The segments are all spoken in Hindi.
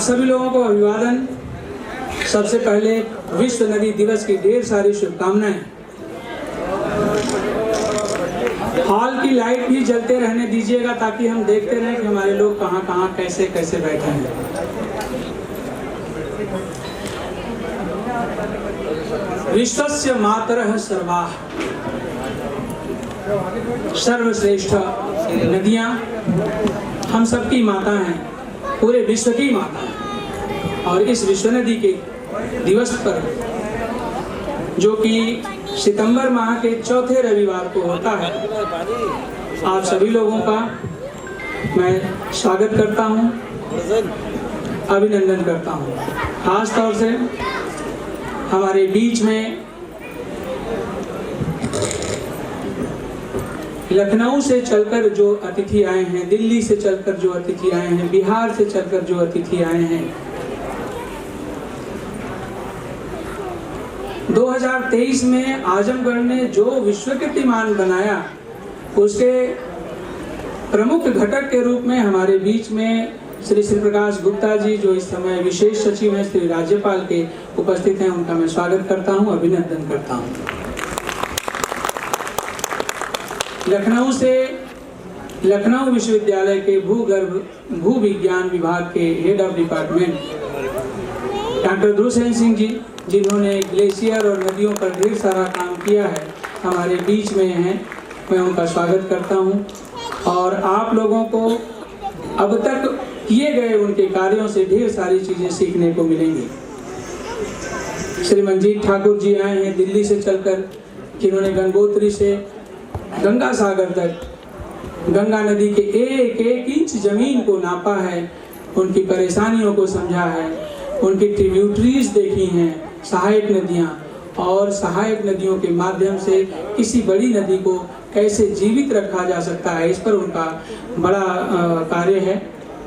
आप सभी लोगों को अभिवादन। सबसे पहले विश्व नदी दिवस की ढेर सारी शुभकामनाएं। हॉल की लाइट भी जलते रहने दीजिएगा ताकि हम देखते रहें कि हमारे लोग कहाँ कहाँ कैसे कैसे बैठे हैं। विश्वस्य मातरः सर्वाः, सर्वश्रेष्ठ नदियाँ हम सबकी माता हैं, पूरे विश्व की माता हैं। और इस विश्व नदी के दिवस पर, जो कि सितंबर माह के चौथे रविवार को होता है, आप सभी लोगों का मैं स्वागत करता हूं, अभिनंदन करता हूं। खास तौर से हमारे बीच में लखनऊ से चलकर जो अतिथि आए हैं, दिल्ली से चलकर जो अतिथि आए हैं, बिहार से चलकर जो अतिथि आए हैं, 2023 में आजमगढ़ ने जो विश्व कीर्तिमान बनाया, उसके प्रमुख घटक के रूप में हमारे बीच में श्री प्रकाश गुप्ता जी, जो इस समय विशेष सचिव हैं श्री राज्यपाल के, उपस्थित हैं। उनका मैं स्वागत करता हूं, अभिनंदन करता हूं। लखनऊ से लखनऊ विश्वविद्यालय के भू विज्ञान विभाग के हेड ऑफ डिपार्टमेंट डॉक्टर ध्रुव सेन सिंह जी, जिन्होंने ग्लेशियर और नदियों पर ढेर सारा काम किया है, हमारे बीच में हैं। मैं उनका स्वागत करता हूं। और आप लोगों को अब तक किए गए उनके कार्यों से ढेर सारी चीज़ें सीखने को मिलेंगी। श्री मंजीत ठाकुर जी आए हैं दिल्ली से चलकर, जिन्होंने गंगोत्री से गंगा सागर तक गंगा नदी के एक एक इंच जमीन को नापा है, उनकी परेशानियों को समझा है, उनकी ट्रिब्यूटरीज देखी हैं, सहायक नदियाँ, और सहायक नदियों के माध्यम से किसी बड़ी नदी को कैसे जीवित रखा जा सकता है, इस पर उनका बड़ा कार्य है,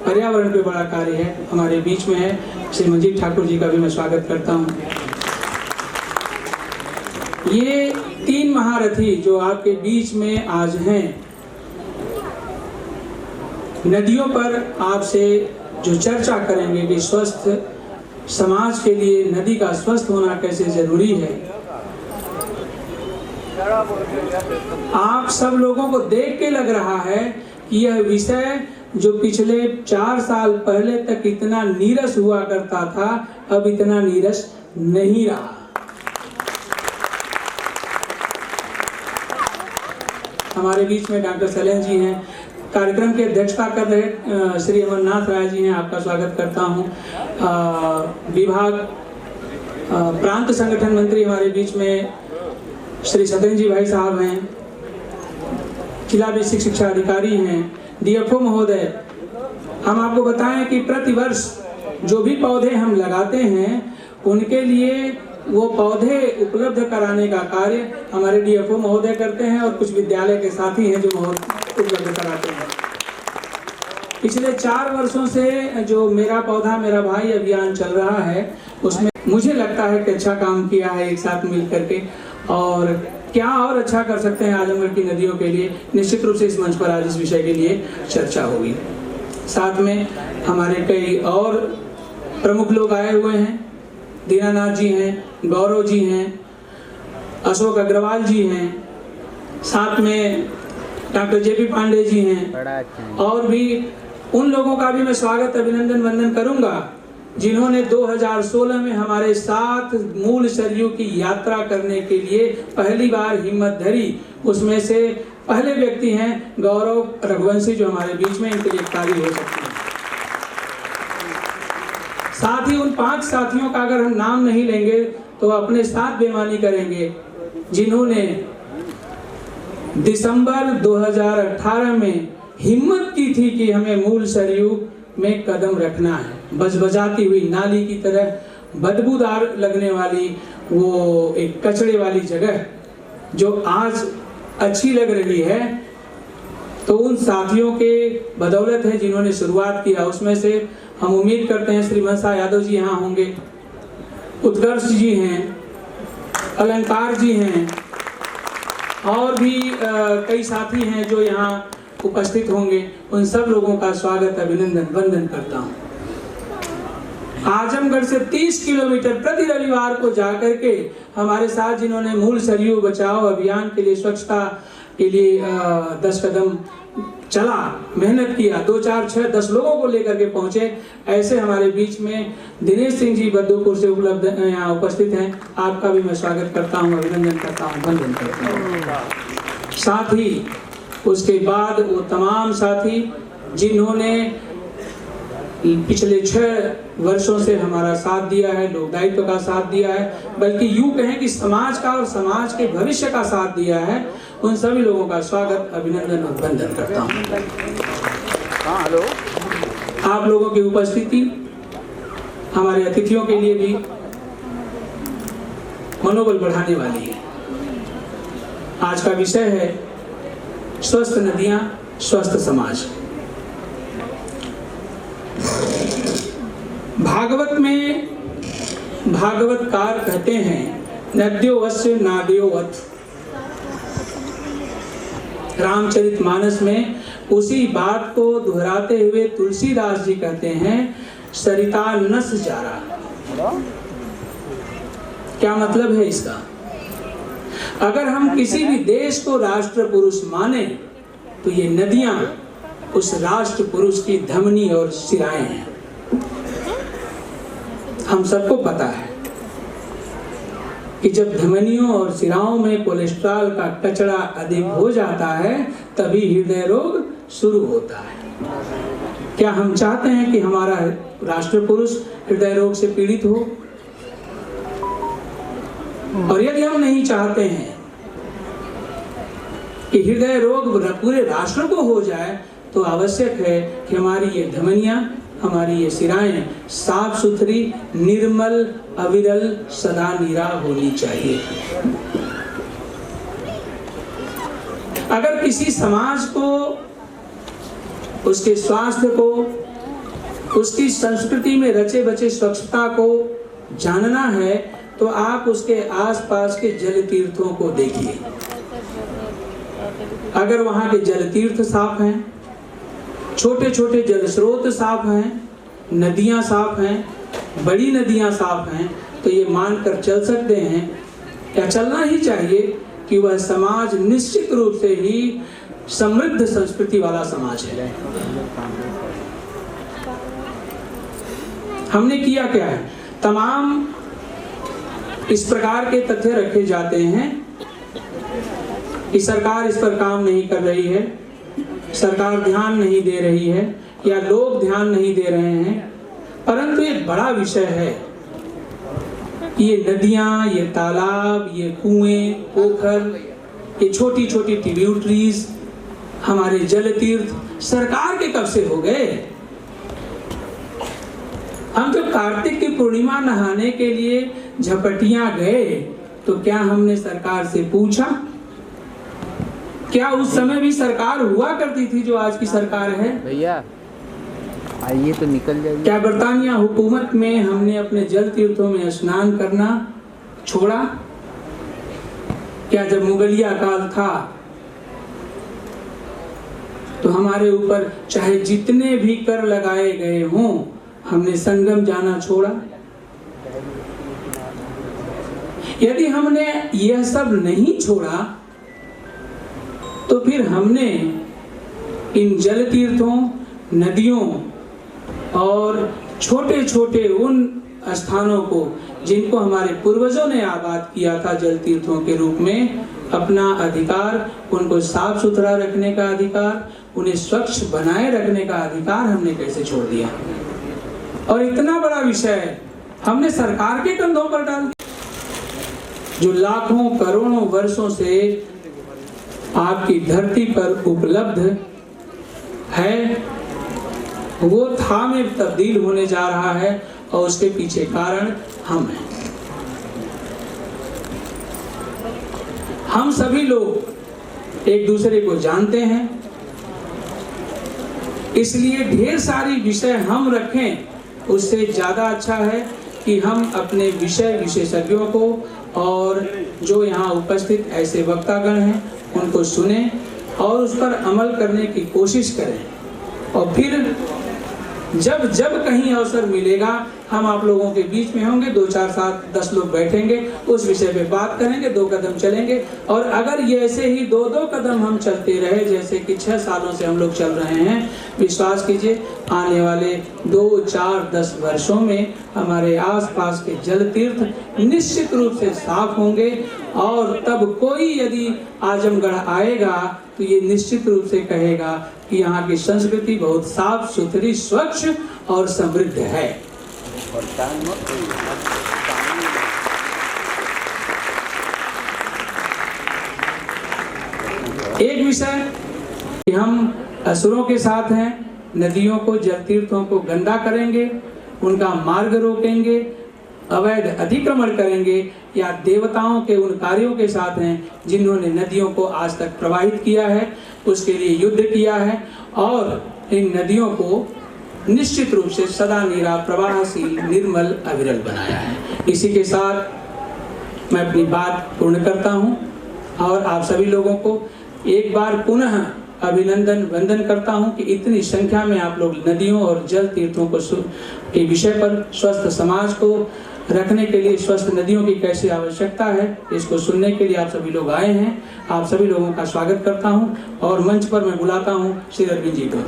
पर्यावरण पे बड़ा कार्य है, हमारे बीच में है। श्री मंजीत ठाकुर जी का भी मैं स्वागत करता हूँ। ये तीन महारथी जो आपके बीच में आज हैं, नदियों पर आपसे जो चर्चा करेंगे कि स्वस्थ समाज के लिए नदी का स्वस्थ होना कैसे जरूरी है। आप सब लोगों को देख के लग रहा है कि यह विषय जो पिछले 4 साल पहले तक इतना नीरस हुआ करता था, अब इतना नीरस नहीं रहा। हमारे बीच में डॉक्टर सैलेन जी हैं, कार्यक्रम की अध्यक्षता कर रहे श्री अमरनाथ राय जी हैं, आपका स्वागत करता हूं। विभाग प्रांत संगठन मंत्री हमारे बीच में श्री सत्येंद्र जी भाई साहब हैं, जिला बेसिक शिक्षा अधिकारी हैं, डीएफओ महोदय। हम आपको बताएं कि प्रतिवर्ष जो भी पौधे हम लगाते हैं, उनके लिए वो पौधे उपलब्ध कराने का कार्य हमारे डीएफओ महोदय करते हैं, और कुछ विद्यालय के साथी हैं जो उपलब्ध कराते हैं। पिछले 4 वर्षों से जो मेरा पौधा मेरा भाई अभियान चल रहा है, उसमें मुझे लगता है कि अच्छा काम किया है एक साथ मिल करके, और क्या और अच्छा कर सकते हैं आजमगढ़ की नदियों के लिए। निश्चित रूप से इस मंच पर आज इस विषय के लिए चर्चा होगी। साथ में हमारे कई और प्रमुख लोग आए हुए हैं, दीनानाथ जी हैं, गौरव जी हैं, अशोक अग्रवाल जी हैं, साथ में डॉक्टर जेपी पांडे जी हैं, और भी उन लोगों का भी मैं स्वागत अभिनंदन वंदन करूंगा जिन्होंने 2016 में हमारे साथ मूल सरयू की यात्रा करने के लिए पहली बार हिम्मत धरी। उसमें से पहले व्यक्ति हैं गौरव रघुवंशी, जो हमारे बीच में, इनके लिए ताली हो सकती है। साथ ही उन 5 साथियों का अगर हम नाम नहीं लेंगे तो अपने साथ बेईमानी करेंगे, जिन्होंने दिसंबर 2018 में हिम्मत की थी कि हमें मूल सरयू में कदम रखना है। बजबजाती हुई नाली की तरह बदबूदार लगने वाली वो एक कचड़े वाली जगह जो आज अच्छी लग रही है, तो उन साथियों के बदौलत है जिन्होंने शुरुआत किया। उसमें से हम उम्मीद करते हैं श्री मनसा यादव जी यहाँ होंगे, उत्कर्ष जी हैं, अलंकार जी हैं, और भी कई साथी हैं जो यहाँ उपस्थित होंगे। उन सब लोगों का स्वागत अभिनंदन वंदन करता हूँ। आजमगढ़ से 30 किलोमीटर प्रति रविवार को जाकर के हमारे साथ जिन्होंने मूल सरयू बचाओ अभियान के लिए स्वच्छता के लिए 10 कदम चला, मेहनत किया, 2 4 6 10 लोगों को लेकर के पहुंचे, ऐसे हमारे बीच में दिनेश सिंह जी बद्दूपुर से उपलब्ध यहाँ उपस्थित हैं। आपका भी मैं स्वागत करता हूँ, अभिनंदन करता हूँ, वंदन करता हूँ। साथ ही उसके बाद वो तमाम साथी जिन्होंने पिछले 6 वर्षों से हमारा साथ दिया है, लोक दायित्व का साथ दिया है, बल्कि यूं कहें कि समाज का और समाज के भविष्य का साथ दिया है, उन सभी लोगों का स्वागत, अभिनंदन और वंदन करता हूं। हेलो, आप लोगों की उपस्थिति हमारे अतिथियों के लिए भी मनोबल बढ़ाने वाली है। आज का विषय है स्वस्थ नदियां, स्वस्थ समाज। भागवत में भागवतकार कहते हैं नद्योवस्य नादयोवत्। रामचरितमानस में उसी बात को दोहराते हुए तुलसीदास जी कहते हैं सरिता नस जारा। क्या मतलब है इसका? अगर हम किसी भी देश को राष्ट्र पुरुष माने तो ये नदियां उस राष्ट्र पुरुष की धमनी और सिराएं हैं। हम सबको पता है कि जब धमनियों और सिराओं में कोलेस्ट्रॉल का कचरा अधिक हो जाता है तभी हृदय रोग शुरू होता है। क्या हम चाहते हैं कि हमारा राष्ट्र पुरुष हृदय रोग से पीड़ित हो? और यदि हम नहीं चाहते हैं कि हृदय रोग पूरे राष्ट्र को हो जाए तो आवश्यक है कि हमारी ये धमनियां, हमारी ये सिराएं साफ सुथरी, निर्मल, अविरल, सदा नीरा होनी चाहिए। अगर किसी समाज को, उसके स्वास्थ्य को, उसकी संस्कृति में रचे बचे स्वच्छता को जानना है तो आप उसके आसपास के जल तीर्थों को देखिए। अगर वहां के जल तीर्थ साफ हैं, छोटे छोटे जल स्रोत साफ हैं, नदियां साफ हैं, बड़ी नदियां साफ हैं, तो ये मानकर चल सकते हैं, या चलना ही चाहिए कि वह समाज निश्चित रूप से ही समृद्ध संस्कृति वाला समाज है। हमने किया क्या है? तमाम इस प्रकार के तथ्य रखे जाते हैं कि सरकार इस पर काम नहीं कर रही है, सरकार ध्यान नहीं दे रही है, या लोग ध्यान नहीं दे रहे हैं, परंतु एक बड़ा विषय है। ये नदियां, ये तालाब, ये कुएं, पोखर, ये छोटी छोटी ट्रिब्यूटरीज, हमारे जल तीर्थ सरकार के कब से हो गए? हम जब कार्तिक की पूर्णिमा नहाने के लिए झपटियां गए तो क्या हमने सरकार से पूछा? क्या उस समय भी सरकार हुआ करती थी जो आज की सरकार है? भैया आइए तो निकल जाइए। क्या बरतानिया हुकूमत में हमने अपने जल तीर्थों में स्नान करना छोड़ा? क्या जब मुगलिया काल था तो हमारे ऊपर चाहे जितने भी कर लगाए गए हों, हमने संगम जाना छोड़ा? यदि हमने यह सब नहीं छोड़ा तो फिर हमने इन जल तीर्थों, नदियों और छोटे छोटे उन स्थानों को जिनको हमारे पूर्वजों ने आबाद किया था जल तीर्थों के रूप में, अपना अधिकार, उनको साफ सुथरा रखने का अधिकार, उन्हें स्वच्छ बनाए रखने का अधिकार हमने कैसे छोड़ दिया? और इतना बड़ा विषय हमने सरकार के कंधों पर डाल दिया, जो लाखों करोड़ों वर्षों से आपकी धरती पर उपलब्ध है, वो था में तब्दील होने जा रहा है, और उसके पीछे कारण हम हैं। हम सभी लोग एक दूसरे को जानते हैं, इसलिए ढेर सारी विषय हम रखें, उससे ज्यादा अच्छा है कि हम अपने विषय विशेषज्ञों को और जो यहाँ उपस्थित ऐसे वक्तागण हैं उनको सुने और उस पर अमल करने की कोशिश करें, और फिर जब जब कहीं अवसर मिलेगा हम आप लोगों के बीच में होंगे, 2 4 7 10 लोग बैठेंगे, उस विषय पे बात करेंगे, 2 कदम चलेंगे। और अगर ये ऐसे ही 2-2 कदम हम चलते रहे जैसे कि 6 सालों से हम लोग चल रहे हैं, विश्वास कीजिए आने वाले 2 4 10 वर्षों में हमारे आसपास के जल तीर्थ निश्चित रूप से साफ होंगे। और तब कोई यदि आजमगढ़ आएगा तो ये निश्चित रूप से कहेगा कि यहाँ की संस्कृति बहुत साफ सुथरी, स्वच्छ और समृद्ध है। एक विषय कि हम असुरों के साथ हैं, नदियों को, जल तीर्थों को गंदा करेंगे, उनका मार्ग रोकेंगे, अवैध अतिक्रमण करेंगे, या देवताओं के उन कार्यों के साथ हैं जिन्होंने नदियों को आज तक प्रवाहित किया है, उसके लिए युद्ध किया है और इन नदियों को निश्चित रूप से सदा नीरा, प्रवाहशील, निर्मल, अविरल बनाया है। इसी के साथ मैं अपनी बात पूर्ण करता हूं और आप सभी लोगों को एक बार पुनः अभिनंदन वंदन करता हूं कि इतनी संख्या में आप लोग नदियों और जल तीर्थों को के विषय पर, स्वस्थ समाज को रखने के लिए स्वस्थ नदियों की कैसी आवश्यकता है, इसको सुनने के लिए आप सभी लोग आए हैं। आप सभी लोगों का स्वागत करता हूं और मंच पर मैं बुलाता हूं श्री अरविंद जी को।